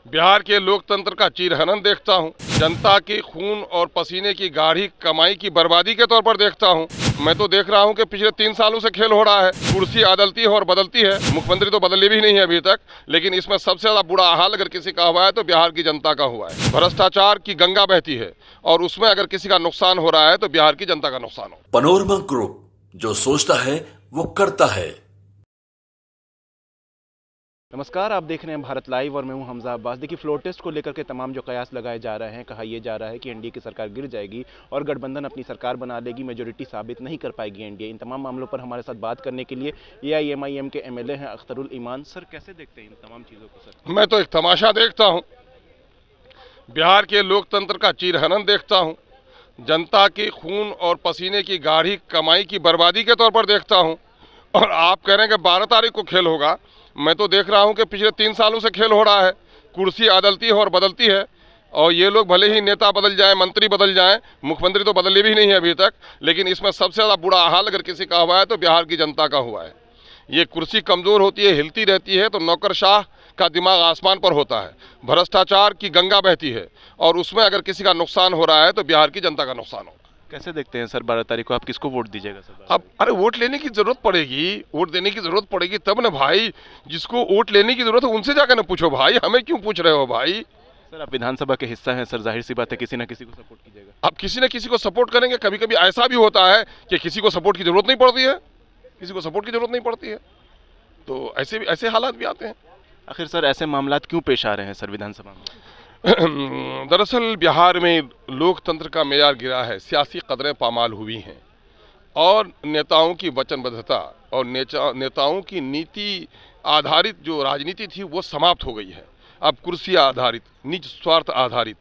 बिहार के लोकतंत्र का चीरहरण देखता हूं, जनता की खून और पसीने की गाढ़ी कमाई की बर्बादी के तौर पर देखता हूं। मैं तो देख रहा हूं कि पिछले 3 सालों से खेल हो रहा है। कुर्सी अदलती है और बदलती है। मुख्यमंत्री तो बदले भी नहीं है अभी तक, लेकिन इसमें सबसे ज्यादा बुरा हाल अगर किसी का हुआ है तो बिहार की जनता का हुआ है। भ्रष्टाचार की गंगा बहती है और उसमें अगर किसी का नुकसान हो रहा है तो बिहार की जनता का नुकसान हो। पनोरमा ग्रुप, जो सोचता है वो करता है। नमस्कार, आप देख रहे हैं भारत लाइव और मैं हूं हमजा अब्बास। देखिए, फ्लोर टेस्ट को लेकर के तमाम जो कयास लगाए जा रहे हैं, कहा यह जा रहा है कि एनडीए की सरकार गिर जाएगी और गठबंधन अपनी सरकार बना लेगी, मेजोरिटी साबित नहीं कर पाएगी एनडीए। इन तमाम मामलों पर हमारे साथ बात करने के लिए एआईएमआईएम के एमएलए हैं अख्तरुल ईमान। सर, कैसे देखते हैं इन तमाम चीज़ों को? सर, मैं तो एक तमाशा देखता हूँ, बिहार के लोकतंत्र का चीरहरण देखता हूँ, जनता की खून और पसीने की गाढ़ी कमाई की बर्बादी के तौर पर देखता हूँ। और आप कह रहे हैं कि 12 तारीख को खेल होगा। मैं तो देख रहा हूं कि पिछले 3 सालों से खेल हो रहा है। कुर्सी अदलती है और बदलती है और ये लोग भले ही नेता बदल जाएं, मंत्री बदल जाएं, मुख्यमंत्री तो बदले भी नहीं है अभी तक, लेकिन इसमें सबसे ज़्यादा बुरा हाल अगर किसी का हुआ है तो बिहार की जनता का हुआ है। ये कुर्सी कमज़ोर होती है, हिलती रहती है तो नौकरशाह का दिमाग आसमान पर होता है। भ्रष्टाचार की गंगा बहती है और उसमें अगर किसी का नुकसान हो रहा है तो बिहार की जनता का नुकसान होगा। कैसे देखते हैं सर 12 तारीख को आप किसको वोट दीजिएगा? सर, अब अरे वोट लेने की जरूरत पड़ेगी, वोट देने की जरूरत पड़ेगी तब ना भाई। जिसको वोट लेने की जरूरत है उनसे जाकर ना पूछो भाई, हमें क्यों पूछ रहे हो भाई? सर, आप विधानसभा के हिस्सा हैं सर, जाहिर सी बात है किसी ना किसी को सपोर्ट कीजिएगा। अब किसी न किसी को सपोर्ट करेंगे। कभी कभी ऐसा भी होता है कि किसी को सपोर्ट की जरूरत नहीं पड़ती है, किसी को सपोर्ट की जरूरत नहीं पड़ती है, तो ऐसे हालात भी आते हैं। आखिर सर ऐसे मामलात क्यों पेश आ रहे हैं सर विधानसभा में? दरअसल बिहार में लोकतंत्र का मेयार गिरा है, सियासी कदरें पामाल हुई हैं और नेताओं की वचनबद्धता और नेताओं की नीति आधारित जो राजनीति थी वो समाप्त हो गई है। अब कुर्सी आधारित, निज स्वार्थ आधारित,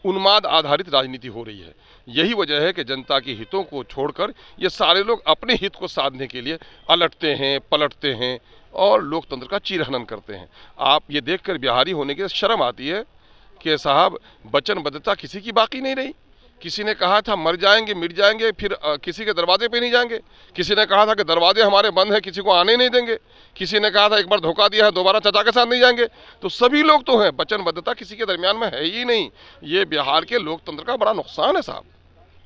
उन्माद आधारित राजनीति हो रही है। यही वजह है कि जनता के हितों को छोड़कर ये सारे लोग अपने हित को साधने के लिए अलटते हैं, पलटते हैं और लोकतंत्र का चीरहरण करते हैं। आप ये देखकर बिहारी होने की शर्म आती है कि साहब वचनबद्धता किसी की बाकी नहीं रही। किसी ने कहा था मर जाएंगे मिट जाएंगे, फिर किसी के दरवाजे पे नहीं जाएंगे। किसी ने कहा था कि दरवाजे हमारे बंद हैं, किसी को आने नहीं देंगे। किसी ने कहा था एक बार धोखा दिया है, दोबारा चाचा के साथ नहीं जाएंगे। तो सभी लोग तो हैं, वचनबद्धता किसी के दरमियान में है ही नहीं। ये बिहार के लोकतंत्र का बड़ा नुकसान है साहब।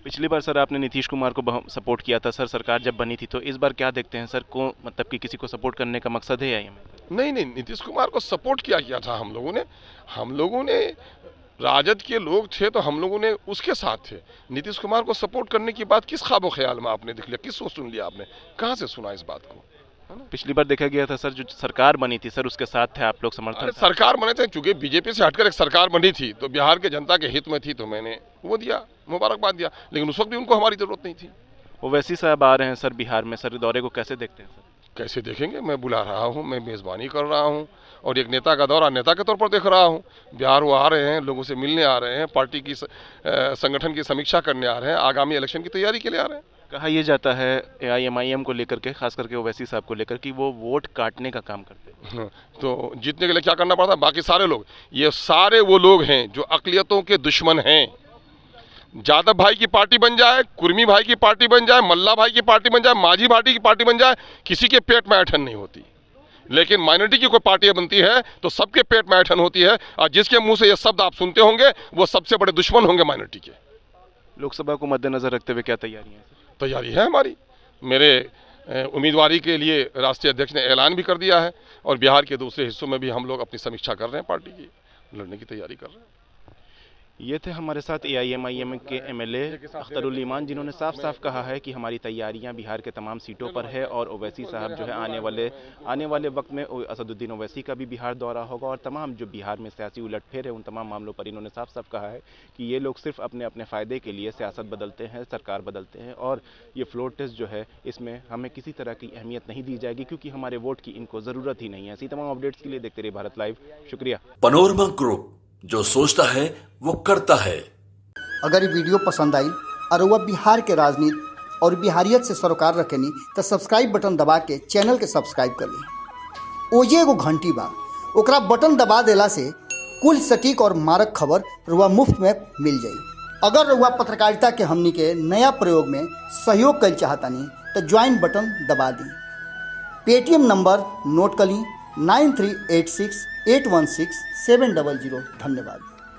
पिछली बार सर आपने नीतीश कुमार को सपोर्ट किया था सर, सरकार जब बनी थी, तो इस बार क्या देखते हैं सर को, मतलब कि किसी को सपोर्ट करने का मकसद है या ये? नहीं, नीतीश कुमार को सपोर्ट किया था हम लोगों ने राजद के लोग थे तो हम लोगों ने उसके साथ थे। नीतीश कुमार को सपोर्ट करने की बात किस ख्वाबो ख्याल में आपने देख लिया, किस को सुन लिया आपने, कहाँ से सुना इस बात को? पिछली बार देखा गया था सर, जो सरकार बनी थी सर उसके साथ थे आप लोग, समर्थन सरकार बने थे, चूंकि बीजेपी से हटकर एक सरकार बनी थी तो बिहार के जनता के हित में थी तो मैंने वो दिया, मुबारकबाद दिया, लेकिन उस वक्त भी उनको हमारी जरूरत नहीं थी। ओवैसी साहब आ रहे हैं सर बिहार में, सर दौरे को कैसे देखते हैं सर? कैसे देखेंगे, मैं बुला रहा हूँ, मैं मेज़बानी कर रहा हूँ और एक नेता का दौरा नेता के तौर पर देख रहा हूँ। बिहार वो आ रहे हैं, लोगों से मिलने आ रहे हैं, पार्टी की संगठन की समीक्षा करने आ रहे हैं, आगामी इलेक्शन की तैयारी के लिए आ रहे हैं। कहा यह जाता है एआईएमआईएम को लेकर के, खास करके ओवैसी साहब को लेकर, कि वो वोट काटने का काम करते हैं। तो जीतने के लिए क्या करना पड़ता है? बाकी सारे लोग, ये सारे वो लोग हैं जो अक़लियतों के दुश्मन हैं। यादव भाई की पार्टी बन जाए, कुर्मी भाई की पार्टी बन जाए, मल्ला भाई की पार्टी बन जाए, माझी भाटी की पार्टी बन जाए, किसी के पेट में ऐंठन नहीं होती। लेकिन माइनॉरिटी की कोई पार्टी बनती है तो सबके पेट में ऐंठन होती है और जिसके मुंह से ये शब्द आप सुनते होंगे वो सबसे बड़े दुश्मन होंगे माइनॉरिटी के। लोकसभा को मद्देनजर रखते हुए क्या तैयारियां हैं? तैयारी है हमारी। मेरे उम्मीदवारी के लिए राष्ट्रीय अध्यक्ष ने ऐलान भी कर दिया है और बिहार के दूसरे हिस्सों में भी हम लोग अपनी समीक्षा कर रहे हैं, पार्टी की लड़ने की तैयारी कर रहे हैं। ये थे हमारे साथ एआईएमआईएम के एमएलए अख्तरुल ईमान, जिन्होंने साफ साफ कहा है कि हमारी तैयारियां बिहार के तमाम सीटों पर है और ओवैसी साहब जो है आने वाले वक्त में असदुद्दीन ओवैसी का भी बिहार दौरा होगा और तमाम जो बिहार में सियासी उलटफेर है उन तमाम मामलों पर इन्होंने साफ साफ कहा है कि ये लोग सिर्फ अपने अपने फ़ायदे के लिए सियासत बदलते हैं, सरकार बदलते हैं और ये फ्लोर टेस्ट जो है इसमें हमें किसी तरह की अहमियत नहीं दी जाएगी क्योंकि हमारे वोट की इनको ज़रूरत ही नहीं है। ऐसी तमाम अपडेट्स के लिए देखते रहिए भारत लाइव। शुक्रिया। पनोरमा ग्रुप, जो सोचता है वो करता है। अगर ये वीडियो पसंद आई और वह बिहार के राजनीति और बिहारियत से सरोकार रखेनी तो सब्सक्राइब बटन दबा के चैनल के सब्सक्राइब कर ली। ओजे एगो घंटी बा, ओकरा बटन दबा देला से कुल सटीक और मारक खबर रुआ मुफ्त में मिल जाई। अगर रुआ पत्रकारिता के हमनी के नया प्रयोग में सहयोग कर चाहतानी तो ज्वाइन बटन दबा दी। पेटीएम नंबर नोट कर ली 9386 816-700। धन्यवाद।